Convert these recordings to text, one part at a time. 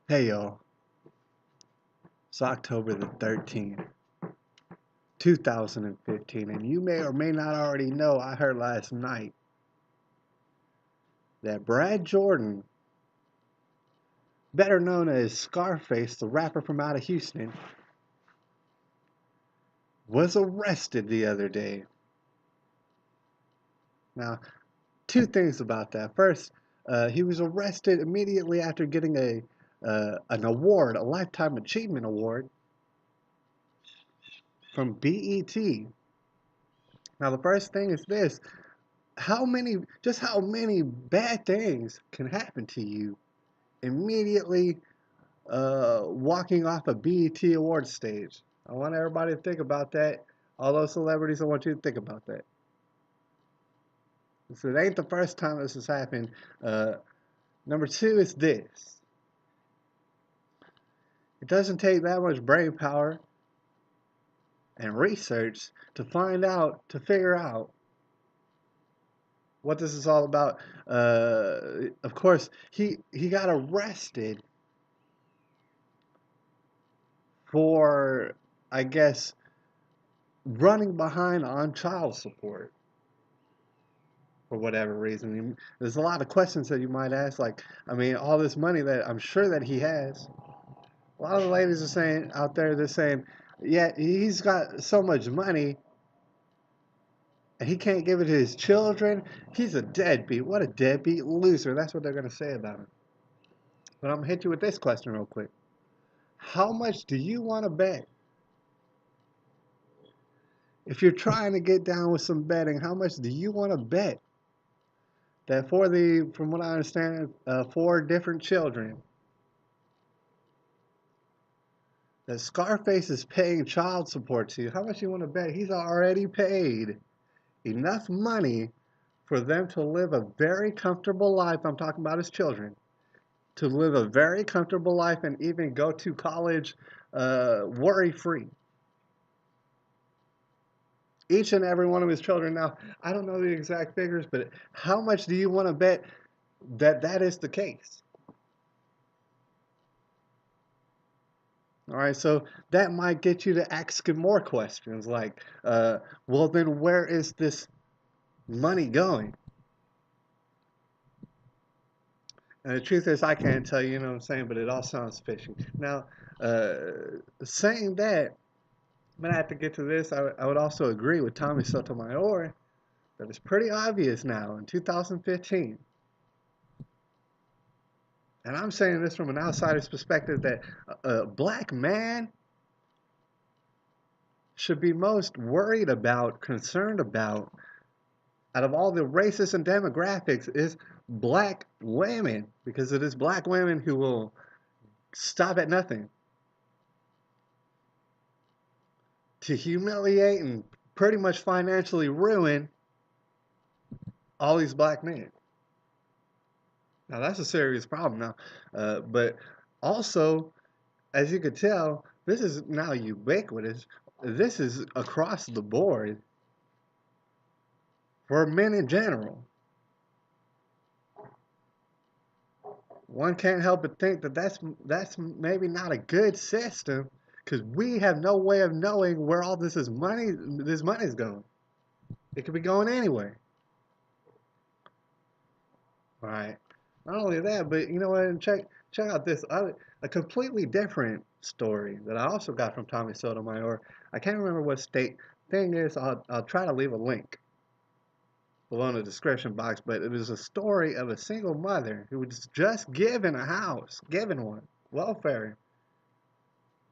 Hey y'all, it's October the 13th, 2015, and you may or may not already know I heard last night that Brad Jordan, better known as Scarface, the rapper from out of Houston, was arrested the other day. Now, two things about that. First, he was arrested immediately after getting an award, a Lifetime Achievement Award from BET. Now, the first thing is this: how many bad things can happen to you immediately walking off a BET award stage? I want everybody to think about that. All those celebrities, I want you to think about that. So it ain't the first time this has happened. Uh, Number two is this: it doesn't take that much brain power and research to figure out what this is all about. Of course, he got arrested for, I guess, running behind on child support for whatever reason. There's a lot of questions that you might ask, like, I mean, all this money that I'm sure that he has. A lot of the ladies are saying out there, they're saying, yeah, he's got so much money and he can't give it to his children. He's a deadbeat. What a deadbeat loser. That's what they're going to say about him. But I'm going to hit you with this question real quick. How much do you want to bet? If you're trying to get down with some betting, how much do you want to bet that from what I understand, four different children, that Scarface is paying child support to? How much you want to bet he's already paid enough money for them to live a very comfortable life? I'm talking about his children. To live a very comfortable life and even go to college worry-free. Each and every one of his children. Now, I don't know the exact figures, but how much do you want to bet that that is the case? All right, so that might get you to asking more questions like, well, then where is this money going? And the truth is, I can't tell you, you know what I'm saying, but it all sounds fishy. Now, uh, saying that, I'm going to have to get to this. I would also agree with Tommy Sotomayor that it's pretty obvious now in 2015. And I'm saying this from an outsider's perspective that a black man should be most worried about, concerned about, out of all the races and demographics, is black women, because it is black women who will stop at nothing to humiliate and pretty much financially ruin all these black men. Now that's a serious problem now, but also, as you could tell, this is now ubiquitous. This is across the board for men in general. One can't help but think that that's maybe not a good system, because we have no way of knowing where all this money's going. It could be going anywhere. All right. Not only that, but you know what? Check out this other, a completely different story that I also got from Tommy Sotomayor. I can't remember what state. Thing is, I'll try to leave a link below in the description box, but it was a story of a single mother who was just given a house, given one, welfare,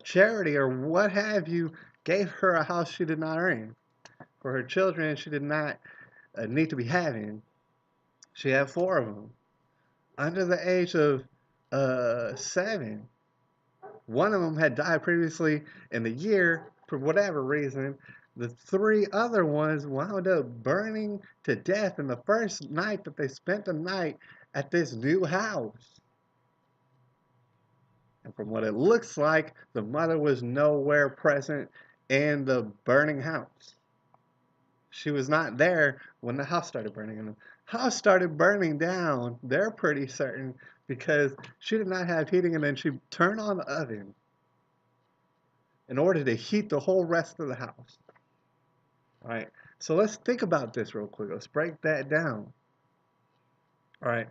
charity, or what have you, gave her a house she did not earn for her children she did not need to be having. She had four of them under the age of 7. One of them had died previously in the year for whatever reason. The three other ones wound up burning to death in the first night that they spent the night at this new house. And from what it looks like, the mother was nowhere present in the burning house. She was not there when the house started burning. And house started burning down. They're pretty certain because she did not have heating, and then she turned on the oven in order to heat the whole rest of the house. All right. So let's think about this real quick. Let's break that down. All right.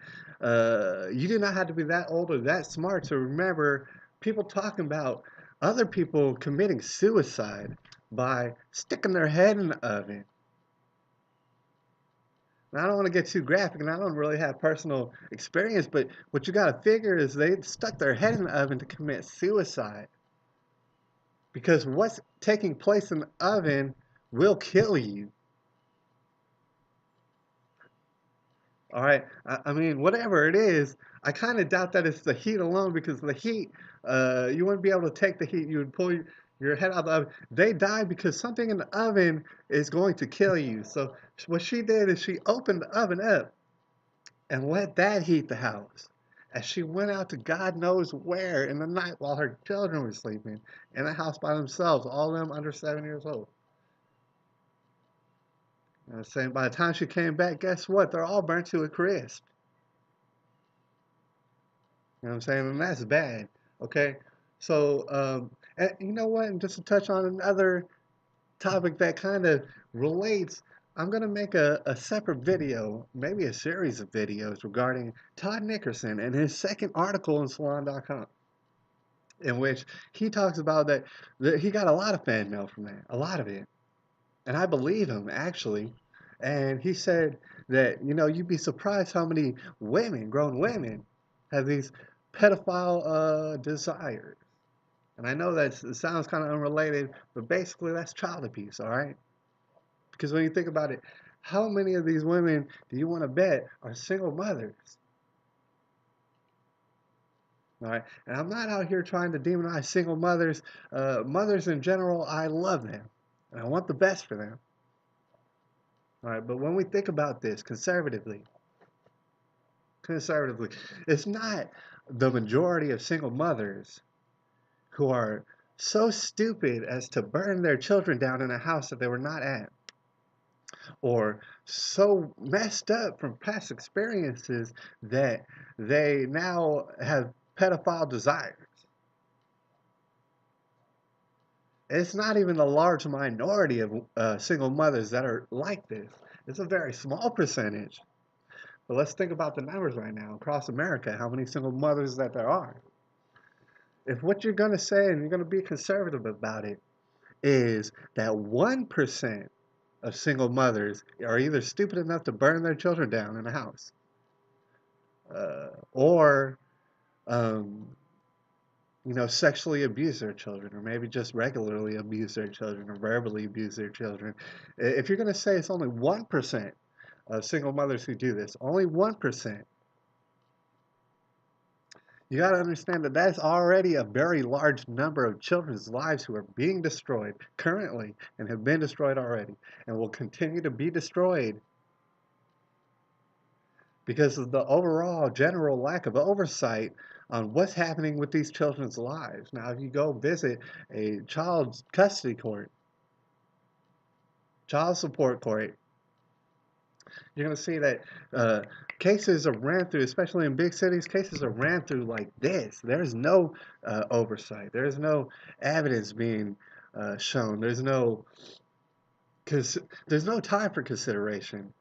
You do not have to be that old or that smart to remember people talking about other people committing suicide by sticking their head in the oven. Now, I don't want to get too graphic, and I don't really have personal experience, but what you got to figure is they stuck their head in the oven to commit suicide. Because what's taking place in the oven will kill you. All right. I mean, whatever it is, I kind of doubt that it's the heat alone because the heat, you wouldn't be able to take the heat. You would pull your head out of the oven. They die because something in the oven is going to kill you. So what she did is she opened the oven up and let that heat the house. As she went out to God knows where in the night while her children were sleeping in the house by themselves, all of them under 7 years old. And I'm saying by the time she came back, guess what? They're all burnt to a crisp. You know what I'm saying? And that's bad. Okay. So, and you know what? And just to touch on another topic that kind of relates, I'm going to make a separate video, maybe a series of videos regarding Todd Nickerson and his second article in Salon.com, in which he talks about that he got a lot of fan mail from that, a lot of it. And I believe him, actually. And he said that, you'd be surprised how many women, grown women, have these pedophile desires. And I know that it sounds kind of unrelated, but basically that's child abuse, all right? Because when you think about it, how many of these women do you want to bet are single mothers? All right, and I'm not out here trying to demonize single mothers. Mothers in general, I love them, and I want the best for them. All right, but when we think about this conservatively, it's not the majority of single mothers who are so stupid as to burn their children down in a house that they were not at, or so messed up from past experiences that they now have pedophile desires. It's not even a large minority of single mothers that are like this. It's a very small percentage. But let's think about the numbers right now across America, how many single mothers that there are. If what you're going to say and you're going to be conservative about it is that 1% of single mothers are either stupid enough to burn their children down in a house, or um, sexually abuse their children, or maybe just regularly abuse their children, or verbally abuse their children. If you're going to say it's only 1% of single mothers who do this, only 1%, you got to understand that that's already a very large number of children's lives who are being destroyed currently and have been destroyed already and will continue to be destroyed because of the overall general lack of oversight on what's happening with these children's lives. Now, if you go visit a child custody court, child support court, you're going to see that cases are ran through, especially in big cities, cases are ran through like this. There's no oversight. There's no evidence being shown. There's no time for consideration.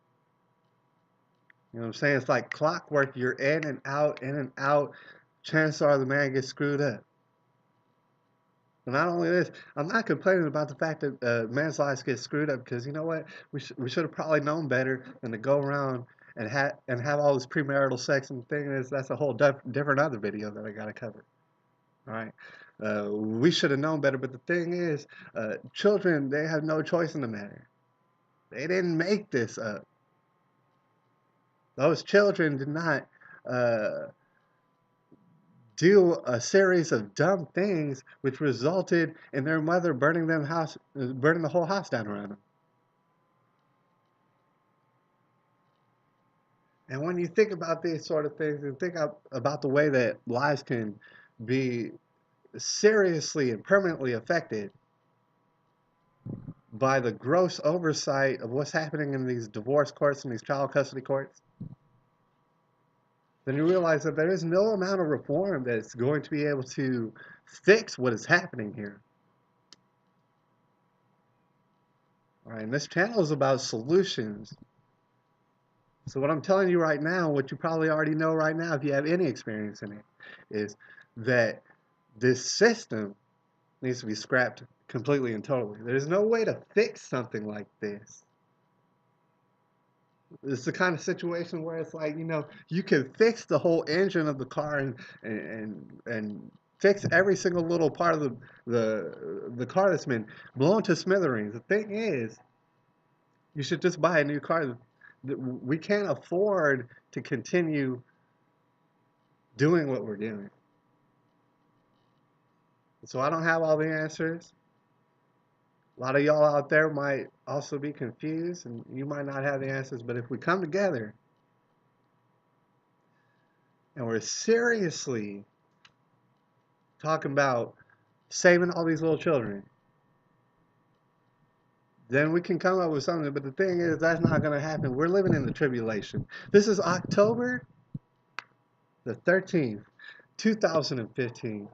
You know what I'm saying? It's like clockwork. You're in and out, in and out. Chances are the man gets screwed up. And not only this, I'm not complaining about the fact that men's lives get screwed up because you know what? We should have probably known better than to go around and have all this premarital sex. And the thing is, that's a whole different other video that I got to cover. All right. We should have known better. But the thing is, children, they have no choice in the matter. They didn't make this up. Those children did not do a series of dumb things which resulted in their mother burning the whole house down around them. And when you think about these sort of things and think about the way that lives can be seriously and permanently affected by the gross oversight of what's happening in these divorce courts and these child custody courts, then you realize that there is no amount of reform that's going to be able to fix what is happening here. All right, and this channel is about solutions. So what I'm telling you right now, what you probably already know right now if you have any experience in it, is that this system needs to be scrapped completely and totally. There's no way to fix something like this. It's the kind of situation where it's like, you can fix the whole engine of the car and fix every single little part of the car that's been blown to smithereens. The thing is, you should just buy a new car. We can't afford to continue doing what we're doing. So I don't have all the answers. A lot of y'all out there might also be confused and you might not have the answers, but if we come together and we're seriously talking about saving all these little children, then we can come up with something. But the thing is, that's not going to happen. We're living in the tribulation. This is October the 13th, 2015.